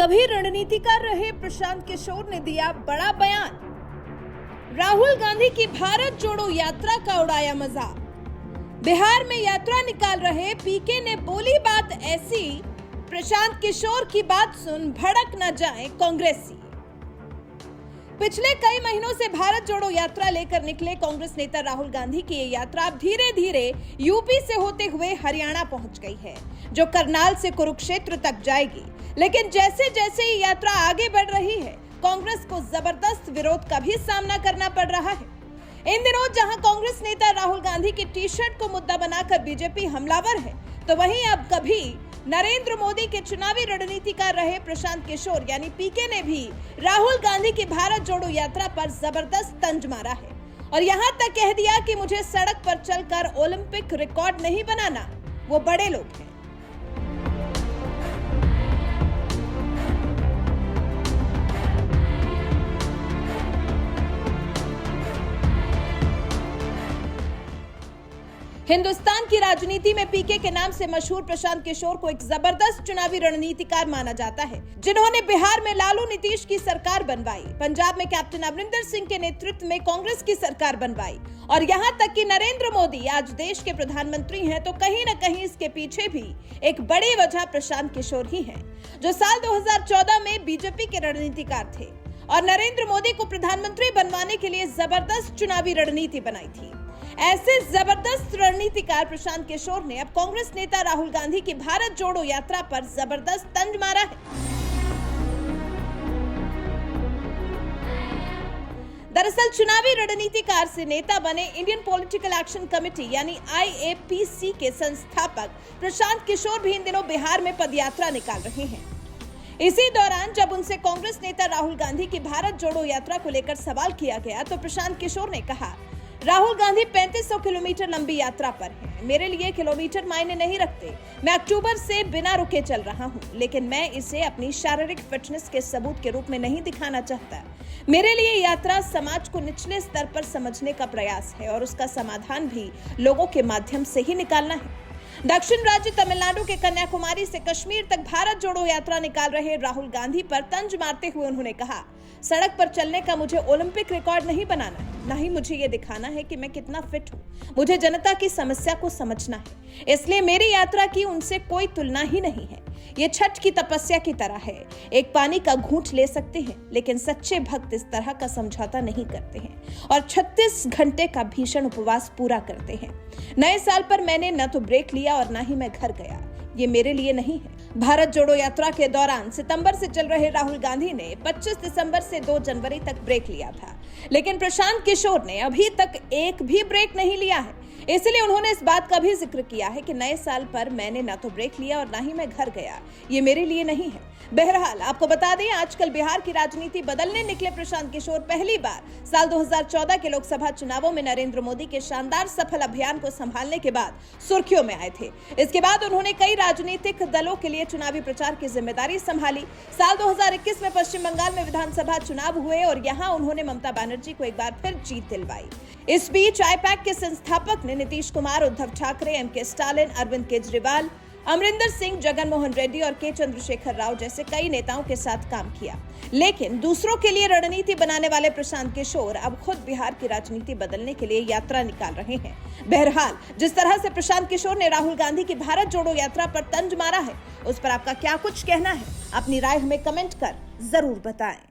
कभी रणनीतिकार रहे प्रशांत किशोर ने दिया बड़ा बयान। राहुल गांधी की भारत जोड़ो यात्रा का उड़ाया मजाक। बिहार में यात्रा निकाल रहे पीके ने बोली बात ऐसी, प्रशांत किशोर की बात सुन भड़क न जाए कांग्रेसी। पिछले कई महीनों से भारत जोड़ो यात्रा लेकर निकले कांग्रेस नेता राहुल गांधी की ये यात्रा अब धीरे धीरे यूपी से होते हुए हरियाणा पहुंच गई है, जो करनाल से कुरुक्षेत्र तक जाएगी। लेकिन जैसे जैसे ये यात्रा आगे बढ़ रही है, कांग्रेस को जबरदस्त विरोध का भी सामना करना पड़ रहा है। इन दिनों जहां कांग्रेस नेता राहुल गांधी की टी शर्ट को मुद्दा बनाकर बीजेपी हमलावर है, तो वहीं अब कभी नरेंद्र मोदी के चुनावी रणनीतिकार रहे प्रशांत किशोर यानी पीके ने भी राहुल गांधी की भारत जोड़ो यात्रा पर जबरदस्त तंज मारा है और यहां तक कह दिया कि मुझे सड़क पर चलकर ओलंपिक रिकॉर्ड नहीं बनाना, वो बड़े लोग हैं। हिंदुस्तान की राजनीति में पीके के नाम से मशहूर प्रशांत किशोर को एक जबरदस्त चुनावी रणनीतिकार माना जाता है, जिन्होंने बिहार में लालू नीतीश की सरकार बनवाई, पंजाब में कैप्टन अमरिंदर सिंह के नेतृत्व में कांग्रेस की सरकार बनवाई और यहां तक कि नरेंद्र मोदी आज देश के प्रधानमंत्री हैं, तो कहीं न कहीं इसके पीछे भी एक बड़ी वजह प्रशांत किशोर ही है, जो साल 2014 में बीजेपी के रणनीतिकार थे और नरेंद्र मोदी को प्रधानमंत्री बनवाने के लिए जबरदस्त चुनावी रणनीति बनाई थी। ऐसे जबरदस्त रणनीतिकार प्रशांत किशोर ने अब कांग्रेस नेता राहुल गांधी की भारत जोड़ो यात्रा पर जबरदस्त तंज मारा है। दरअसल चुनावी रणनीतिकार से नेता बने इंडियन पॉलिटिकल एक्शन कमेटी यानी IAPC के संस्थापक प्रशांत किशोर भी इन दिनों बिहार में पदयात्रा निकाल रहे हैं। इसी दौरान जब उनसे कांग्रेस नेता राहुल गांधी की भारत जोड़ो यात्रा को लेकर सवाल किया गया, तो प्रशांत किशोर ने कहा, राहुल गांधी 3500 किलोमीटर लंबी यात्रा पर हैं। मेरे लिए किलोमीटर मायने नहीं रखते। मैं अक्टूबर से बिना रुके चल रहा हूं, लेकिन मैं इसे अपनी शारीरिक फिटनेस के सबूत के रूप में नहीं दिखाना चाहता। मेरे लिए यात्रा समाज को निचले स्तर पर समझने का प्रयास है और उसका समाधान भी लोगों के माध्यम से ही निकालना है। दक्षिण राज्य तमिलनाडु के कन्याकुमारी से कश्मीर तक भारत जोड़ो यात्रा निकाल रहे राहुल गांधी पर तंज मारते हुए उन्होंने कहा, सड़क पर चलने का मुझे ओलंपिक रिकॉर्ड नहीं बनाना है, न ही मुझे ये दिखाना है कि मैं कितना फिट हूँ। मुझे जनता की समस्या को समझना है, इसलिए मेरी यात्रा की उनसे कोई तुलना ही नहीं है। ये छठ की तपस्या की तरह है। एक पानी का घूंट ले सकते हैं, लेकिन सच्चे भक्त इस तरह का समझौता नहीं करते हैं और 36 घंटे का भीषण उपवास पूरा करते हैं। नए साल पर मैंने न तो ब्रेक लिया और न ही मैं घर गया। ये मेरे लिए नहीं है। भारत जोड़ो यात्रा के दौरान सितंबर से चल रहे राहुल गांधी ने 25 दिसंबर से 2 जनवरी तक ब्रेक लिया था, लेकिन प्रशांत किशोर ने अभी तक एक भी ब्रेक नहीं लिया है। इसलिए उन्होंने इस बात का भी जिक्र किया है कि नए साल पर मैंने न तो ब्रेक लिया और न ही मैं घर गया। ये मेरे लिए नहीं है। बहरहाल आपको बता दें, आजकल बिहार की राजनीति बदलने निकले प्रशांत किशोर पहली बार साल 2014 के लोकसभा चुनावों में नरेंद्र मोदी के शानदार सफल अभियान को संभालने के बाद सुर्खियों में आए थे। इसके बाद उन्होंने कई राजनीतिक दलों के लिए चुनावी प्रचार की जिम्मेदारी संभाली। साल 2021 में पश्चिम बंगाल में विधानसभा चुनाव हुए और यहाँ उन्होंने ममता बनर्जी को एक बार फिर जीत दिलवाई। इस बीच IPAC के संस्थापक ने नीतीश कुमार, उद्धव ठाकरे, MK स्टालिन, अरविंद केजरीवाल, अमरिंदर सिंह, जगन मोहन रेड्डी और के चंद्रशेखर राव जैसे कई नेताओं के साथ काम किया। लेकिन दूसरों के लिए रणनीति बनाने वाले प्रशांत किशोर अब खुद बिहार की राजनीति बदलने के लिए यात्रा निकाल रहे हैं। बहरहाल जिस तरह से प्रशांत किशोर ने राहुल गांधी की भारत जोड़ो यात्रा पर तंज मारा है, उस पर आपका क्या कुछ कहना है? अपनी राय हमें कमेंट कर जरूर बताएं।